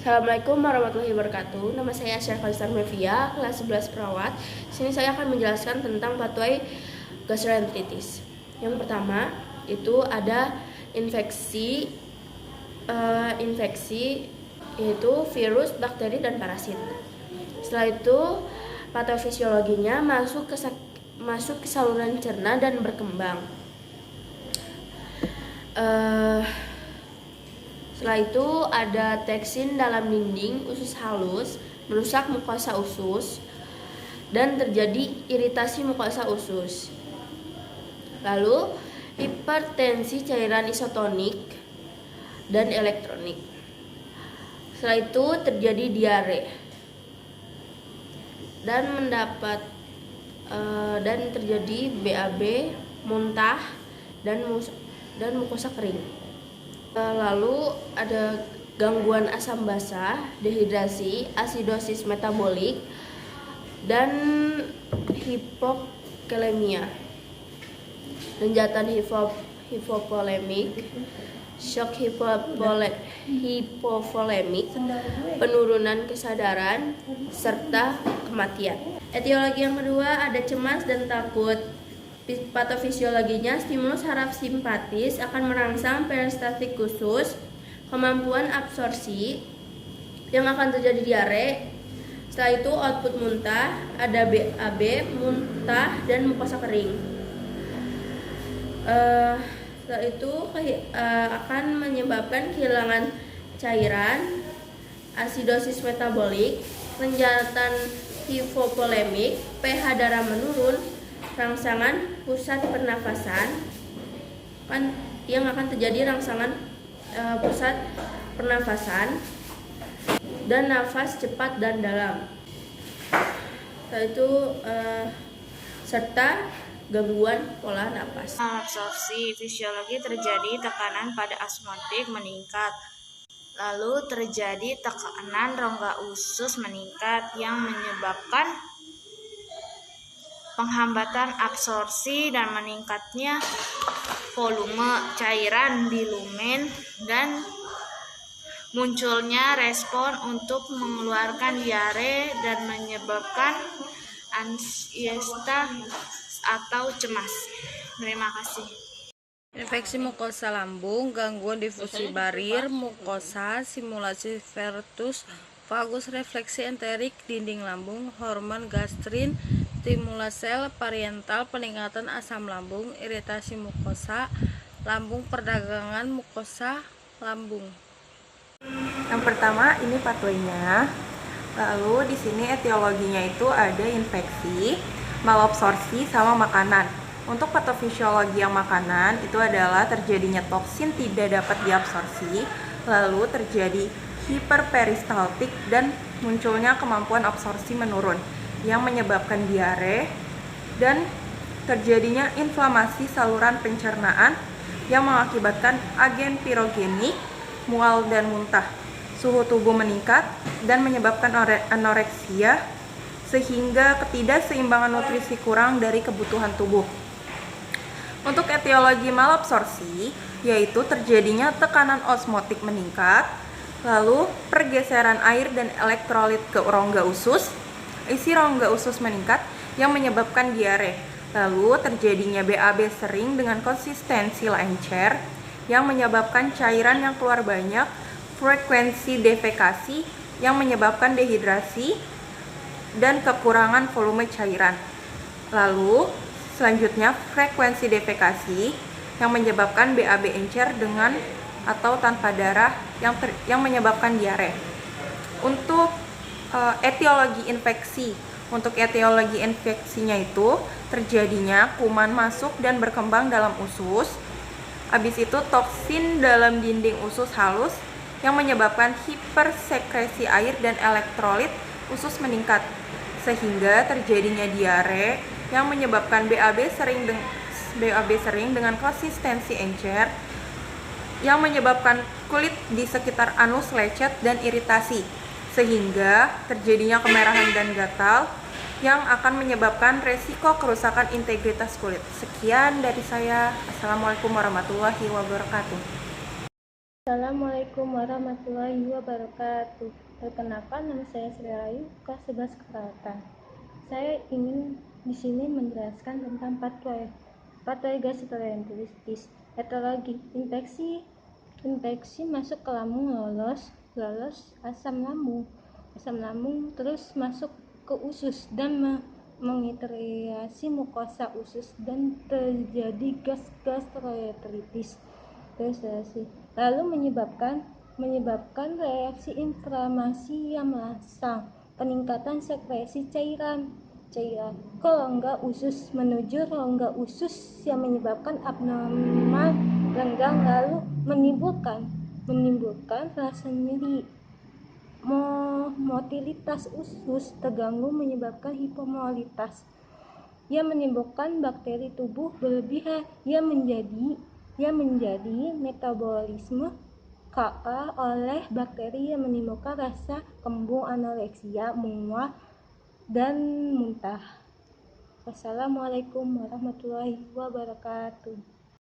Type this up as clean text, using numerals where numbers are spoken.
Assalamualaikum warahmatullahi wabarakatuh. Nama saya Asyar Khalistar Mevia, kelas 11 perawat. Sini saya akan menjelaskan tentang pathway gastroenteritis. Yang pertama itu ada infeksi yaitu virus, bakteri, dan parasit. Setelah itu patofisiologinya masuk ke saluran cerna dan berkembang. Setelah itu ada toksin dalam dinding usus halus, merusak mukosa usus, dan terjadi iritasi mukosa usus. Lalu hipertensi cairan isotonik dan elektronik. Setelah itu terjadi diare dan terjadi BAB, muntah, dan mukosa kering. Lalu ada gangguan asam basa, dehidrasi, asidosis metabolik, dan hipokalemia, lenjatan hipovolemik, shock hipovolemik, penurunan kesadaran, serta kematian. Etiologi yang kedua ada cemas dan takut. Patofisiologinya, stimulus saraf simpatis akan merangsang peristaltik usus, kemampuan absorpsi yang akan terjadi diare. Setelah itu output muntah, ada BAB, muntah, dan mukosa kering. Setelah itu akan menyebabkan kehilangan cairan, asidosis metabolik, lenjatan hipovolemik, pH darah menurun, rangsangan pusat pernafasan yang akan terjadi rangsangan pusat pernafasan dan nafas cepat dan dalam. Setelah itu serta gangguan pola napas. Absorpsi fisiologi terjadi tekanan pada osmotik meningkat. Lalu terjadi tekanan rongga usus meningkat yang menyebabkan penghambatan absorpsi dan meningkatnya volume cairan di lumen dan munculnya respon untuk mengeluarkan diare dan menyebabkan ansiesta atau cemas. Terima kasih. Infeksi mukosa lambung, gangguan difusi barir, mukosa, simulasi vertus, vagus, refleksi enterik, dinding lambung, hormon gastrin, stimulus sel pariental, peningkatan asam lambung, iritasi mukosa lambung, perdagangan mukosa lambung. Yang pertama ini pathway-nya. Lalu di sini etiologinya itu ada infeksi, malabsorpsi, sama makanan. Untuk patofisiologi yang makanan itu adalah terjadinya toksin tidak dapat diabsorpsi, lalu terjadi hiperperistaltik dan munculnya kemampuan absorpsi menurun yang menyebabkan diare dan terjadinya inflamasi saluran pencernaan yang mengakibatkan agen pirogenik, mual dan muntah. Suhu tubuh meningkat dan menyebabkan anoreksia sehingga ketidakseimbangan nutrisi kurang dari kebutuhan tubuh. Untuk etiologi malabsorpsi yaitu terjadinya tekanan osmotik meningkat, lalu pergeseran air dan elektrolit ke rongga usus, isi rongga usus meningkat yang menyebabkan diare. Lalu terjadinya BAB sering dengan konsistensi encer yang menyebabkan cairan yang keluar banyak, frekuensi defekasi yang menyebabkan dehidrasi dan kekurangan volume cairan. Lalu selanjutnya frekuensi defekasi yang menyebabkan BAB encer dengan atau tanpa darah yang menyebabkan diare. Untuk etiologi infeksi. Untuk etiologi infeksinya itu terjadinya kuman masuk dan berkembang dalam usus. Habis itu toksin dalam dinding usus halus yang menyebabkan hipersekresi air dan elektrolit usus meningkat sehingga terjadinya diare yang menyebabkan BAB sering dengan konsistensi encer yang menyebabkan kulit di sekitar anus lecet dan iritasi sehingga terjadinya kemerahan dan gatal yang akan menyebabkan resiko kerusakan integritas kulit. Sekian dari saya. Assalamualaikum warahmatullahi wabarakatuh. Assalamualaikum warahmatullahi wabarakatuh. Perkenalkan, nama saya Sri Rayu, kelas 11 Keperawatan. Saya ingin di sini menjelaskan tentang pathway gastroenteritis, etiologi, infeksi masuk ke lambung, lolos asam lambung terus masuk ke usus dan mengiritasi mukosa usus dan terjadi gastroenteritis. Lalu menyebabkan reaksi inflamasi yang merangsang peningkatan sekresi cairan ke rongga usus menuju rongga usus yang menyebabkan abnormal renggang, lalu menimbulkan rasa nyeri. Motilitas usus terganggu menyebabkan hipomotilitas yang menimbulkan bakteri tubuh berlebihan yang menjadi metabolisme Ka oleh bakteri yang menimbulkan rasa kembung, anoreksia, mual, dan muntah. Wassalamualaikum warahmatullahi wabarakatuh.